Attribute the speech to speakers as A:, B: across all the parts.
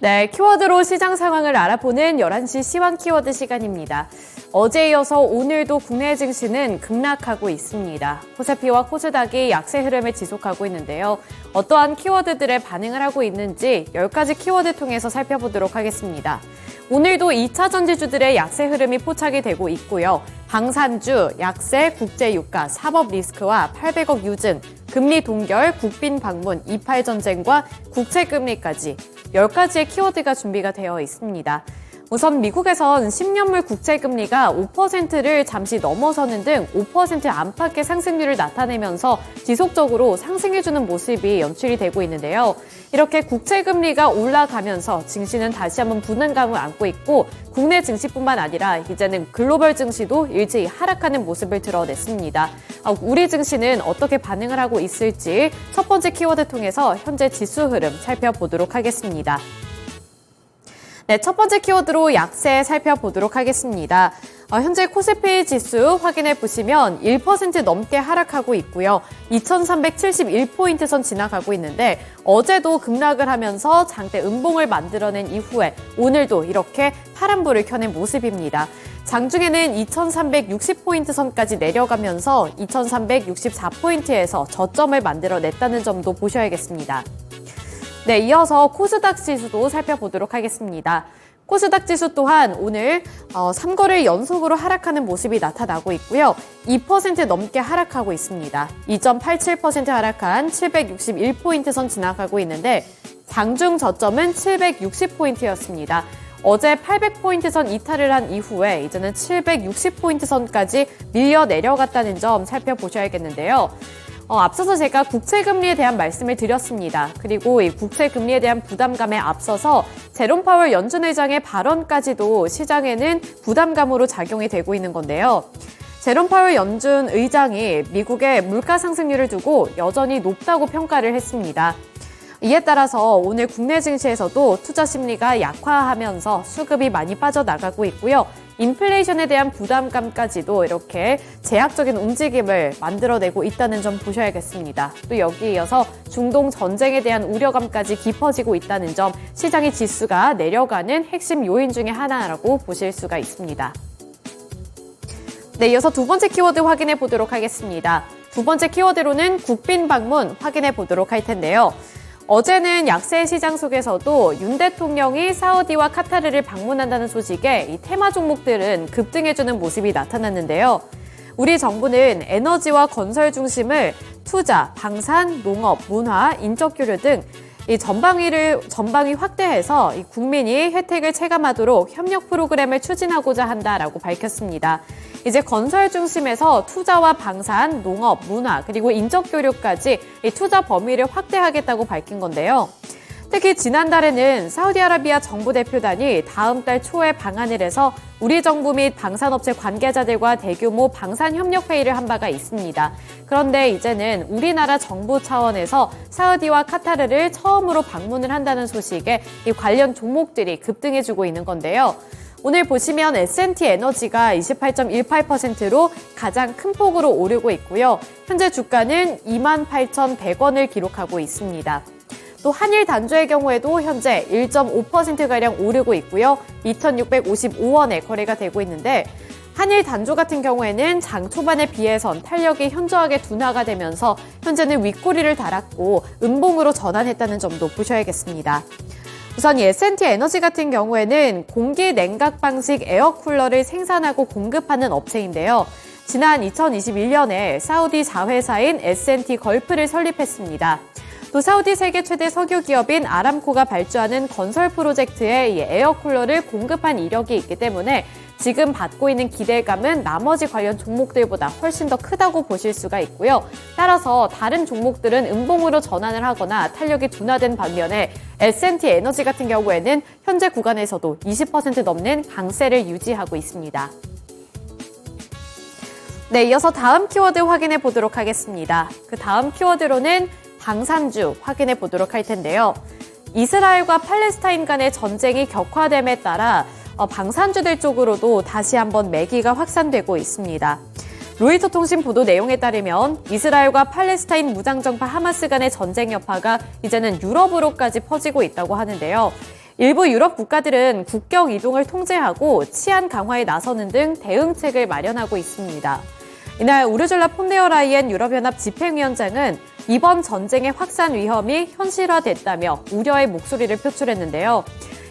A: 네, 키워드로 시장 상황을 알아보는 11시 시황 키워드 시간입니다. 어제에 이어서 오늘도 국내 증시는 급락하고 있습니다. 코스피와 코스닥이 약세 흐름을 지속하고 있는데요. 어떠한 키워드들에 반응을 하고 있는지 10가지 키워드 통해서 살펴보도록 하겠습니다. 오늘도 2차 전지주들의 약세 흐름이 포착이 되고 있고요. 방산주, 약세, 국제유가, 사법 리스크와 800억 유증, 금리 동결, 국빈 방문, 이팔 전쟁과 국채금리까지 10가지의 키워드가 준비가 되어 있습니다. 우선 미국에선 10년물 국채금리가 5%를 잠시 넘어서는 등 5% 안팎의 상승률을 나타내면서 지속적으로 상승해주는 모습이 연출이 되고 있는데요. 이렇게 국채금리가 올라가면서 증시는 다시 한번 불안감을 안고 있고 국내 증시뿐만 아니라 이제는 글로벌 증시도 일제히 하락하는 모습을 드러냈습니다. 우리 증시는 어떻게 반응을 하고 있을지 첫 번째 키워드 통해서 현재 지수 흐름 살펴보도록 하겠습니다. 네, 첫 번째 키워드로 약세 살펴보도록 하겠습니다. 현재 코스피 지수 확인해 보시면 1% 넘게 하락하고 있고요. 2371포인트 선 지나가고 있는데 어제도 급락을 하면서 장대 음봉을 만들어낸 이후에 오늘도 이렇게 파란불을 켜낸 모습입니다. 장중에는 2360포인트 선까지 내려가면서 2364포인트에서 저점을 만들어냈다는 점도 보셔야겠습니다. 네, 이어서 코스닥 지수도 살펴보도록 하겠습니다. 코스닥 지수 또한 오늘 3거래일 연속으로 하락하는 모습이 나타나고 있고요. 2% 넘게 하락하고 있습니다. 2.87% 하락한 761포인트 선 지나가고 있는데 장중 저점은 760포인트였습니다. 어제 800포인트 선 이탈을 한 이후에 이제는 760포인트 선까지 밀려 내려갔다는 점 살펴보셔야겠는데요. 앞서서 제가 국채금리에 대한 말씀을 드렸습니다. 그리고 이 국채금리에 대한 부담감에 앞서서 제롬 파월 연준 의장의 발언까지도 시장에는 부담감으로 작용이 되고 있는 건데요. 제롬 파월 연준 의장이 미국의 물가 상승률을 두고 여전히 높다고 평가를 했습니다. 이에 따라서 오늘 국내 증시에서도 투자 심리가 약화하면서 수급이 많이 빠져나가고 있고요. 인플레이션에 대한 부담감까지도 이렇게 제약적인 움직임을 만들어내고 있다는 점 보셔야겠습니다. 또 여기에 이어서 중동 전쟁에 대한 우려감까지 깊어지고 있다는 점, 시장의 지수가 내려가는 핵심 요인 중에 하나라고 보실 수가 있습니다. 네, 이어서 두 번째 키워드 확인해 보도록 하겠습니다. 두 번째 키워드로는 국빈 방문 확인해 보도록 할 텐데요. 어제는 약세 시장 속에서도 윤 대통령이 사우디와 카타르를 방문한다는 소식에 이 테마 종목들은 급등해주는 모습이 나타났는데요. 우리 정부는 에너지와 건설 중심을 투자, 방산, 농업, 문화, 인적교류 등 이 전방위 확대해서 이 국민이 혜택을 체감하도록 협력 프로그램을 추진하고자 한다라고 밝혔습니다. 이제 건설 중심에서 투자와 방산, 농업, 문화, 그리고 인적교류까지 이 투자 범위를 확대하겠다고 밝힌 건데요. 특히 지난달에는 사우디아라비아 정부 대표단이 다음 달 초에 방한을 해서 우리 정부 및 방산업체 관계자들과 대규모 방산협력회의를 한 바가 있습니다. 그런데 이제는 우리나라 정부 차원에서 사우디와 카타르를 처음으로 방문을 한다는 소식에 이 관련 종목들이 급등해주고 있는 건데요. 오늘 보시면 S&T 에너지가 28.18%로 가장 큰 폭으로 오르고 있고요. 현재 주가는 28,100원을 기록하고 있습니다. 또 한일 단조의 경우에도 현재 1.5%가량 오르고 있고요. 2,655원에 거래가 되고 있는데 한일 단조 같은 경우에는 장 초반에 비해선 탄력이 현저하게 둔화가 되면서 현재는 윗꼬리를 달았고 음봉으로 전환했다는 점도 보셔야겠습니다. 우선 S&T 에너지 같은 경우에는 공기 냉각 방식 에어쿨러를 생산하고 공급하는 업체인데요. 지난 2021년에 사우디 자회사인 S&T 걸프를 설립했습니다. 또 사우디 세계 최대 석유 기업인 아람코가 발주하는 건설 프로젝트에 이 에어쿨러를 공급한 이력이 있기 때문에 지금 받고 있는 기대감은 나머지 관련 종목들보다 훨씬 더 크다고 보실 수가 있고요. 따라서 다른 종목들은 음봉으로 전환을 하거나 탄력이 둔화된 반면에 S&T 에너지 같은 경우에는 현재 구간에서도 20% 넘는 강세를 유지하고 있습니다. 네, 이어서 다음 키워드 확인해 보도록 하겠습니다. 그 다음 키워드로는 방산주 확인해 보도록 할 텐데요. 이스라엘과 팔레스타인 간의 전쟁이 격화됨에 따라 방산주들 쪽으로도 다시 한번 매기가 확산되고 있습니다. 로이터 통신 보도 내용에 따르면 이스라엘과 팔레스타인 무장정파 하마스 간의 전쟁 여파가 이제는 유럽으로까지 퍼지고 있다고 하는데요. 일부 유럽 국가들은 국경 이동을 통제하고 치안 강화에 나서는 등 대응책을 마련하고 있습니다. 이날 우르줄라 폰데어라이엔 유럽연합 집행위원장은 이번 전쟁의 확산 위험이 현실화됐다며 우려의 목소리를 표출했는데요.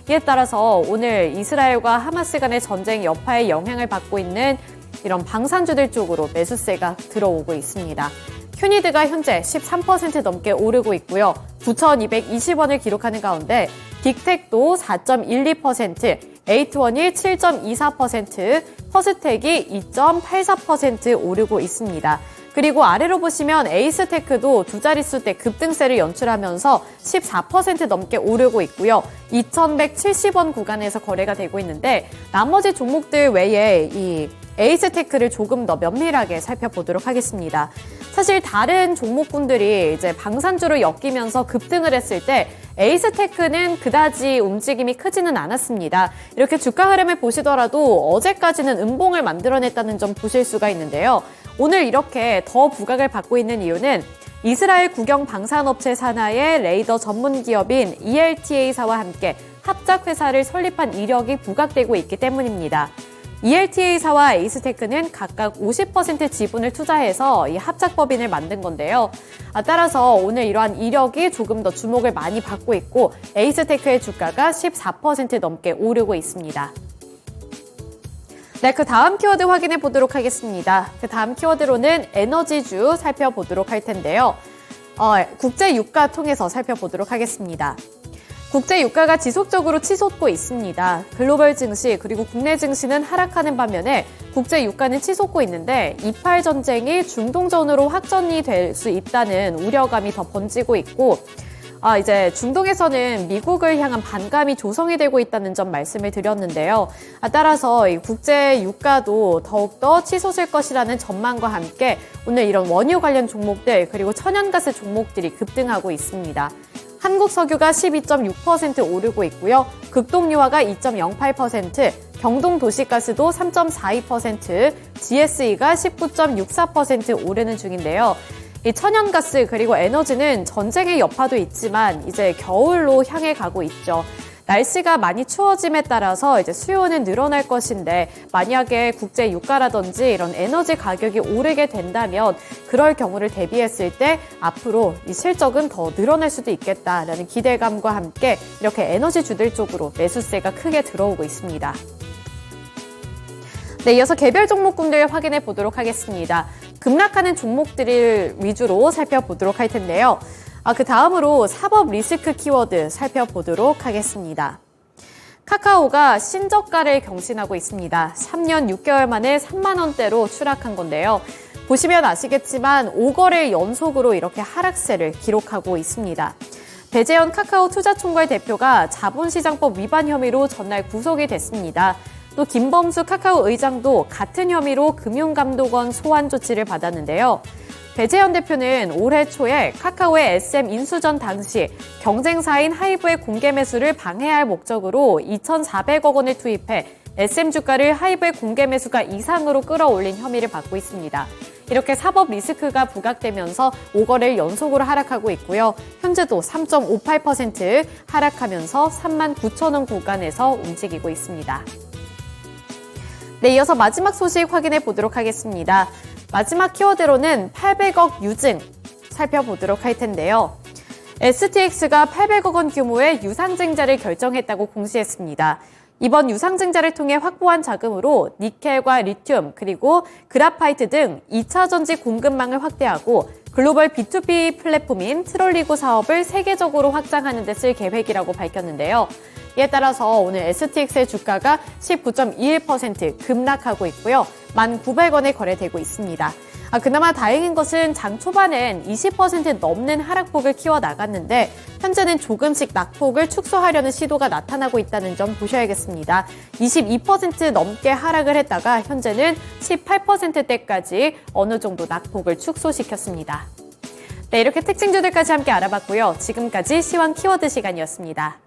A: 이에 따라서 오늘 이스라엘과 하마스 간의 전쟁 여파에 영향을 받고 있는 이런 방산주들 쪽으로 매수세가 들어오고 있습니다. 큐니드가 현재 13% 넘게 오르고 있고요. 9,220원을 기록하는 가운데 빅텍도 4.12%, 에이트원이 7.24%, 퍼스텍이 2.84% 오르고 있습니다. 그리고 아래로 보시면 에이스테크도 두 자릿수대 급등세를 연출하면서 14% 넘게 오르고 있고요. 2,170원 구간에서 거래가 되고 있는데 나머지 종목들 외에 이 에이스테크를 조금 더 면밀하게 살펴보도록 하겠습니다. 사실 다른 종목군들이 이제 방산주로 엮이면서 급등을 했을 때 에이스테크는 그다지 움직임이 크지는 않았습니다. 이렇게 주가 흐름을 보시더라도 어제까지는 음봉을 만들어냈다는 점 보실 수가 있는데요. 오늘 이렇게 더 부각을 받고 있는 이유는 이스라엘 국영 방산업체 산하의 레이더 전문 기업인 ELTA사와 함께 합작회사를 설립한 이력이 부각되고 있기 때문입니다. ELTA사와 에이스테크는 각각 50% 지분을 투자해서 이 합작법인을 만든 건데요. 따라서 오늘 이러한 이력이 조금 더 주목을 많이 받고 있고 에이스테크의 주가가 14% 넘게 오르고 있습니다. 네, 그 다음 키워드 확인해 보도록 하겠습니다. 그 다음 키워드로는 에너지주 살펴보도록 할 텐데요. 국제 유가 통해서 살펴보도록 하겠습니다. 국제 유가가 지속적으로 치솟고 있습니다. 글로벌 증시 그리고 국내 증시는 하락하는 반면에 국제 유가는 치솟고 있는데 이팔 전쟁이 중동전으로 확전이 될 수 있다는 우려감이 더 번지고 있고 이제 중동에서는 미국을 향한 반감이 조성이 되고 있다는 점 말씀을 드렸는데요. 따라서 이 국제 유가도 더욱더 치솟을 것이라는 전망과 함께 오늘 이런 원유 관련 종목들 그리고 천연가스 종목들이 급등하고 있습니다. 한국석유가 12.6% 오르고 있고요. 극동유화가 2.08%, 경동도시가스도 3.42%, GSE가 19.64% 오르는 중인데요. 이 천연가스 그리고 에너지는 전쟁의 여파도 있지만 이제 겨울로 향해 가고 있죠. 날씨가 많이 추워짐에 따라서 이제 수요는 늘어날 것인데 만약에 국제 유가라든지 이런 에너지 가격이 오르게 된다면 그럴 경우를 대비했을 때 앞으로 이 실적은 더 늘어날 수도 있겠다라는 기대감과 함께 이렇게 에너지주들 쪽으로 매수세가 크게 들어오고 있습니다. 네, 이어서 개별 종목군들 확인해 보도록 하겠습니다. 급락하는 종목들을 위주로 살펴보도록 할 텐데요. 그 다음으로 사법 리스크 키워드 살펴보도록 하겠습니다. 카카오가 신저가를 경신하고 있습니다. 3년 6개월 만에 3만 원대로 추락한 건데요. 보시면 아시겠지만 5거래 연속으로 이렇게 하락세를 기록하고 있습니다. 배재현 카카오 투자총괄 대표가 자본시장법 위반 혐의로 전날 구속이 됐습니다. 또 김범수 카카오 의장도 같은 혐의로 금융감독원 소환 조치를 받았는데요. 배재현 대표는 올해 초에 카카오의 SM 인수전 당시 경쟁사인 하이브의 공개 매수를 방해할 목적으로 2,400억 원을 투입해 SM 주가를 하이브의 공개 매수가 이상으로 끌어올린 혐의를 받고 있습니다. 이렇게 사법 리스크가 부각되면서 5거래를 연속으로 하락하고 있고요. 현재도 3.58% 하락하면서 39,000원 구간에서 움직이고 있습니다. 네, 이어서 마지막 소식 확인해 보도록 하겠습니다. 마지막 키워드로는 800억 유증 살펴보도록 할 텐데요. STX가 800억 원 규모의 유상증자를 결정했다고 공시했습니다. 이번 유상증자를 통해 확보한 자금으로 니켈과 리튬 그리고 그라파이트 등 2차 전지 공급망을 확대하고 글로벌 B2B 플랫폼인 트롤리고 사업을 세계적으로 확장하는 데 쓸 계획이라고 밝혔는데요. 이에 따라서 오늘 STX의 주가가 19.21% 급락하고 있고요. 1,900원에 거래되고 있습니다. 그나마 다행인 것은 장 초반엔 20% 넘는 하락폭을 키워나갔는데 현재는 조금씩 낙폭을 축소하려는 시도가 나타나고 있다는 점 보셔야겠습니다. 22% 넘게 하락을 했다가 현재는 18%대까지 어느 정도 낙폭을 축소시켰습니다. 네, 이렇게 특징주들까지 함께 알아봤고요. 지금까지 시황 키워드 시간이었습니다.